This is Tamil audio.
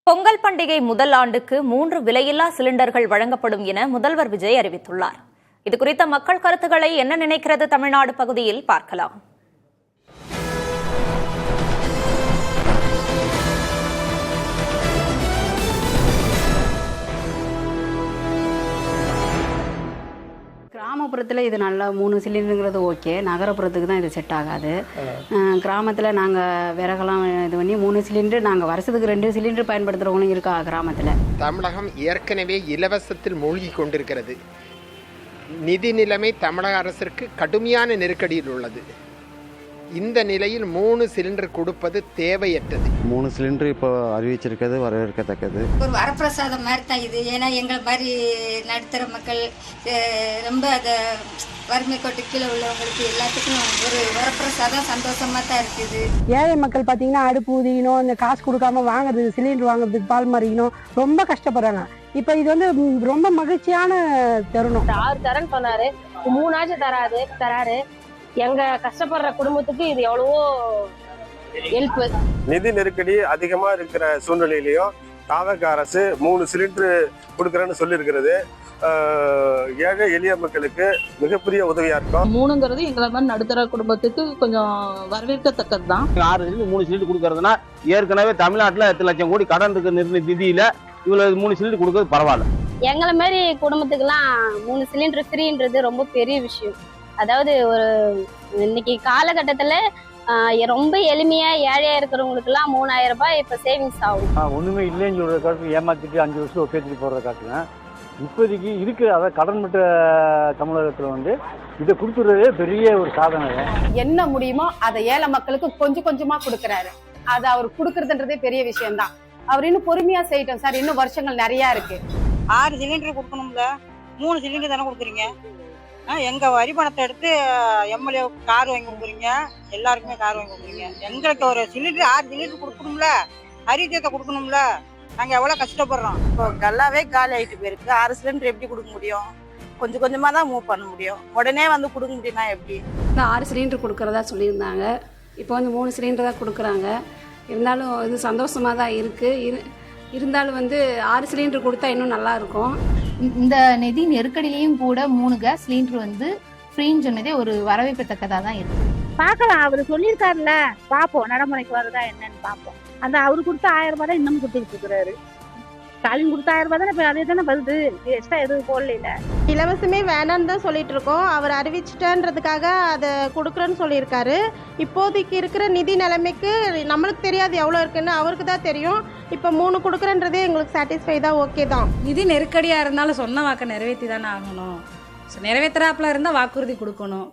பொங்கல் பண்டிகை முதல் ஆண்டுக்கு 3 விலையில்லா சிலிண்டர்கள் வழங்கப்படும் என முதல்வர் விஜய் அறிவித்துள்ளார். இதுகுறித்த மக்கள் கருத்துக்களை என்ன நினைக்கிறது தமிழ்நாடு பகுதியில் பார்க்கலாம். கிராமப்புறத்தில் இது நல்லா 3 சிலிண்டருங்கிறது ஓகே. நகரப்புறத்துக்கு தான் இது செட் ஆகாது. கிராமத்தில் நாங்கள் விறகெல்லாம் இது பண்ணி 3 சிலிண்டர் நாங்கள் வருஷத்துக்கு 2 சிலிண்டர் பயன்படுத்துகிறவங்களும் இருக்கா கிராமத்தில். தமிழகம் ஏற்கனவே இலவசத்தில் மூழ்கி கொண்டிருக்கிறது. நிதி நிலைமை தமிழக அரசிற்கு கடுமையான நெருக்கடியில் உள்ளது. இந்த நிலையில் 3 சிலிண்டர் கொடுப்பது தேவையற்றது. 3 சிலிண்டர் இப்போ அறிவிச்சிருக்கிறது வரவேற்கத்தக்கது. ஒரு வரப்பிரசாதம் மாதிரி தான் இது. ஏன்னா எங்களை மாதிரி நடுத்தர மக்கள் ரொம்ப அதை வறுமை கோட்டு கீழே உள்ளவங்களுக்கு எல்லாத்துக்கும் ஒரு வரப்பிரசாதம் சந்தோஷமாக தான் இருக்குது. ஏழை மக்கள் பார்த்தீங்கன்னா அடுப்பு ஊதிக்கணும், இந்த காசு கொடுக்காம வாங்குறது, சிலிண்டர் வாங்குறதுக்கு பால் மாறிக்கணும், ரொம்ப கஷ்டப்படுறாங்க. இப்போ இது வந்து ரொம்ப மகிழ்ச்சியான தருணம். 6 தரேன்னு சொன்னாரு, 3 தராரு. எங்க கஷ்டப்படுற குடும்பத்துக்கு இது எவ்வளவோ ஹெல்ப். நிதி நெருக்கடி அதிகமா இருக்கிற சூழ்நிலையிலையும் தாவக அரசு 3 சிலிண்டர் கொடுக்குறேன்னு சொல்லியிருக்கிறது ஏழை எளிய மக்களுக்கு மிகப்பெரிய உதவியா இருக்கும். 3ங்கிறது எங்களை மாதிரி நடுத்தர குடும்பத்துக்கு கொஞ்சம் வரவேற்கத்தக்கது தான். 6 சிலிண்டர் கொடுக்கறதுனா ஏற்கனவே தமிழ்நாட்டில் 8 லட்சம் கோடி கடன் இருக்கு நிதியில, இவ்வளவு 3 சிலிண்டர் கொடுக்கறது பரவாயில்ல. எங்களை மாதிரி குடும்பத்துக்குலாம் 3 சிலிண்டர் ஃப்ரீன்றது ரொம்ப பெரிய விஷயம். அதாவது ஒரு இன்னைக்கு காலகட்டத்துல ரொம்ப எளிமையா ஏழையா இருக்கிறவங்களுக்குலாம் 3000 ரூபாய் இப்ப சேவிங்ஸ் ஆகும். ஒண்ணுமே இல்லைன்னு சொல்ற காட்டு ஏமாத்திட்டு 5 வருஷம் பேசிட்டு போறத காட்டுங்க. இப்போதைக்கு இருக்கிற அதாவது கடன் மட்ட தமிழகத்துல இதை கொடுத்துறதே பெரிய ஒரு சாதனை. என்ன முடியுமோ அதை ஏழை மக்களுக்கு கொஞ்சம் கொஞ்சமா கொடுக்கறாரு. அதை அவர் கொடுக்கறதுன்றதே பெரிய விஷயம் தான். அவர் இன்னும் பொறுமையா செய்யட்டும் சார், இன்னும் வருஷங்கள் நிறைய இருக்கு. 6 சிலிண்டர் கொடுக்கணும்ல, 3 சிலிண்டர் தானே கொடுக்குறீங்க. எங்க வரி பணத்தை எடுத்து எம்எல்ஏ கார் வாங்கி கொடுக்குறீங்க, எல்லாருக்குமே கார் வாங்கி கொடுக்குறீங்க. எங்களுக்கு ஒரு சிலிண்டர் 6 சிலிண்டர் கொடுக்கணும்ல, அரிசியத்தை கொடுக்கணும்ல. நாங்க எவ்வளவு கஷ்டப்படுறோம். இப்போ கல்லாவே காலி ஆயிட்டு போயிருக்கு. 6 சிலிண்டர் எப்படி கொடுக்க முடியும்? கொஞ்சம் கொஞ்சமா தான் மூவ் பண்ண முடியும். உடனே கொடுக்க முடியும்னா எப்படி? 6 சிலிண்டர் கொடுக்கறதா சொல்லியிருந்தாங்க. இப்போ 3 சிலிண்டர் தான் கொடுக்குறாங்க. இருந்தாலும் இது சந்தோஷமா தான் இருக்கு. இருந்தாலும் 6 சிலிண்டர் கொடுத்தா இன்னும் நல்லா இருக்கும். இந்த நிதி நெருக்கடியிலையும் கூட 3 கேஸ் சிலிண்டர் ஃப்ரீன்னு சொன்னதே ஒரு வரவேற்கத்தக்கதா தான் இருக்கு. பார்க்கலாம், அவர் சொல்லியிருக்காருல்ல, பார்ப்போம் நடைமுறைக்கு வருதா என்னன்னு பார்ப்போம். அந்த அவரு கொடுத்த 1000 ரூபாய் தான் இன்னமும் கொடுத்துட்டு இருக்கிறாரு. ஸ்டாலின் கொடுத்த 1000 ரூபாய் தானே இப்போ அதே தானே வருது, எக்ஸ்ட்ரா எதுவும் போடல. இலவசமே வேணான்னு தான் சொல்லிட்டு இருக்கோம். அவர் அறிவிச்சிட்டன்றதுக்காக அதை கொடுக்குறேன்னு சொல்லியிருக்காரு. இப்போதைக்கு இருக்கிற நிதி நிலைமைக்கு நம்மளுக்கு தெரியாது எவ்வளோ இருக்குன்னு, அவருக்கு தான் தெரியும். இப்போ 3 கொடுக்குறன்றதே எங்களுக்கு சாட்டிஸ்ஃபை தான், ஓகே தான். நிதி நெருக்கடியா இருந்தாலும் சொன்ன வாக்கை நிறைவேற்றி தானே ஆகணும். நிறைவேற்றாப்புல இருந்தால் வாக்குறுதி கொடுக்கணும்.